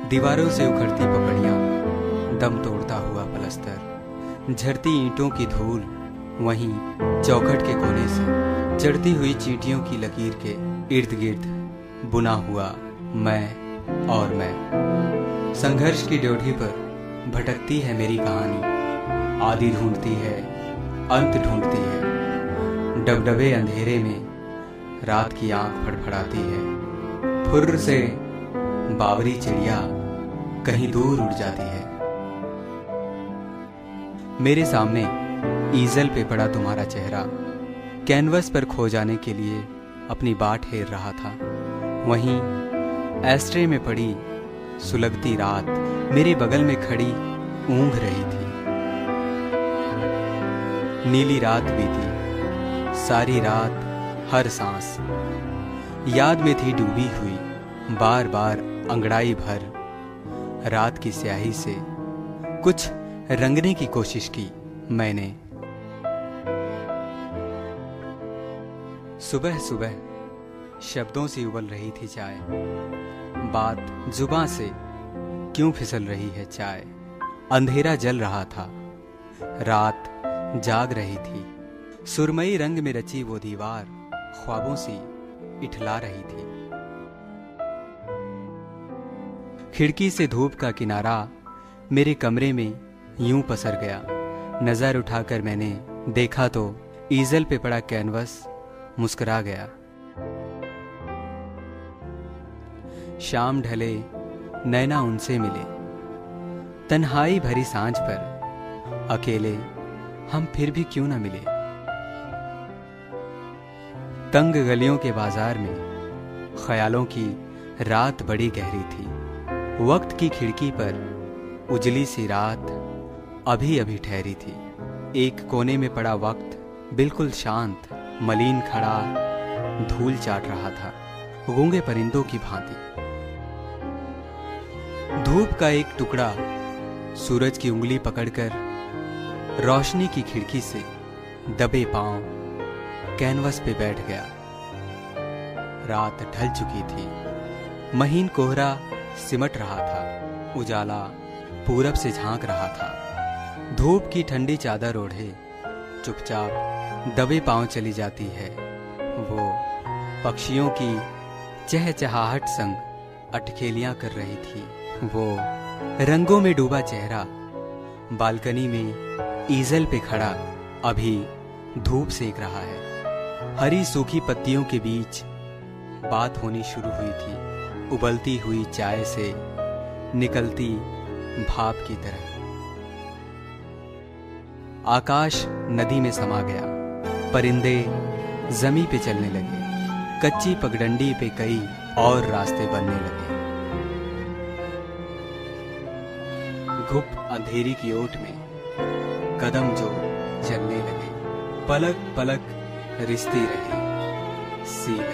दीवारों से उखड़ती पपड़ियां, दम तोड़ता हुआ पलस्तर, झरती ईंटों की धूल, वहीं चौखट के कोने से चढ़ती हुई चींटियों की लकीर के इर्द गिर्द बुना हुआ मैं और मैं। संघर्ष की ड्योढ़ी पर भटकती है मेरी कहानी, आदि ढूंढती है, अंत ढूंढती है। डबडबे अंधेरे में रात की आंख फड़फड़ाती है, फुर्र से बावरी चिड़िया कहीं दूर उड़ जाती है। मेरे सामने ईजल पे पड़ा तुम्हारा चेहरा कैनवस पर खो जाने के लिए अपनी बाट हेर रहा था। वहीं एस्ट्रे में पड़ी सुलगती रात मेरे बगल में खड़ी ऊँघ रही थी। नीली रात बीती, सारी रात हर सांस याद में थी डूबी हुई, बार बार अंगड़ाई भर रात की स्याही से कुछ रंगने की कोशिश की मैंने। सुबह सुबह शब्दों से उबल रही थी चाय, बात जुबां से क्यों फिसल रही है चाय। अंधेरा जल रहा था, रात जाग रही थी, सुरमई रंग में रची वो दीवार ख्वाबों सी इठला रही थी। खिड़की से धूप का किनारा मेरे कमरे में यूं पसर गया। नजर उठाकर मैंने देखा तो ईजल पे पड़ा कैनवस मुस्कुरा गया। शाम ढले, नैना उनसे मिले, तन्हाई भरी सांझ पर अकेले हम फिर भी क्यों न मिले। तंग गलियों के बाजार में ख्यालों की रात बड़ी गहरी थी। वक्त की खिड़की पर उजली सी रात अभी अभी ठहरी थी। एक कोने में पड़ा वक्त बिल्कुल शांत, मलिन खड़ा धूल चाट रहा था, गूंगे परिंदों की भांति। धूप का एक टुकड़ा सूरज की उंगली पकड़कर रोशनी की खिड़की से दबे पांव कैनवस पे बैठ गया। रात ढल चुकी थी, महीन कोहरा सिमट रहा था, उजाला पूरब से झांक रहा था। धूप की ठंडी चादर ओढ़े चुपचाप दबे पांव चली जाती है वो पक्षियों की चहचहाहट संग अटखेलियां कर रही थी। वो रंगों में डूबा चेहरा बालकनी में ईजल पे खड़ा अभी धूप सेक रहा है। हरी सूखी पत्तियों के बीच बात होनी शुरू हुई थी, उबलती हुई चाय से निकलती भाप की तरह। आकाश नदी में समा गया, परिंदे जमी पे चलने लगे, कच्ची पगडंडी पे कई और रास्ते बनने लगे। घुप अंधेरी की ओट में कदम जो चलने लगे, पलक पलक रिश्ते रहे सीधे।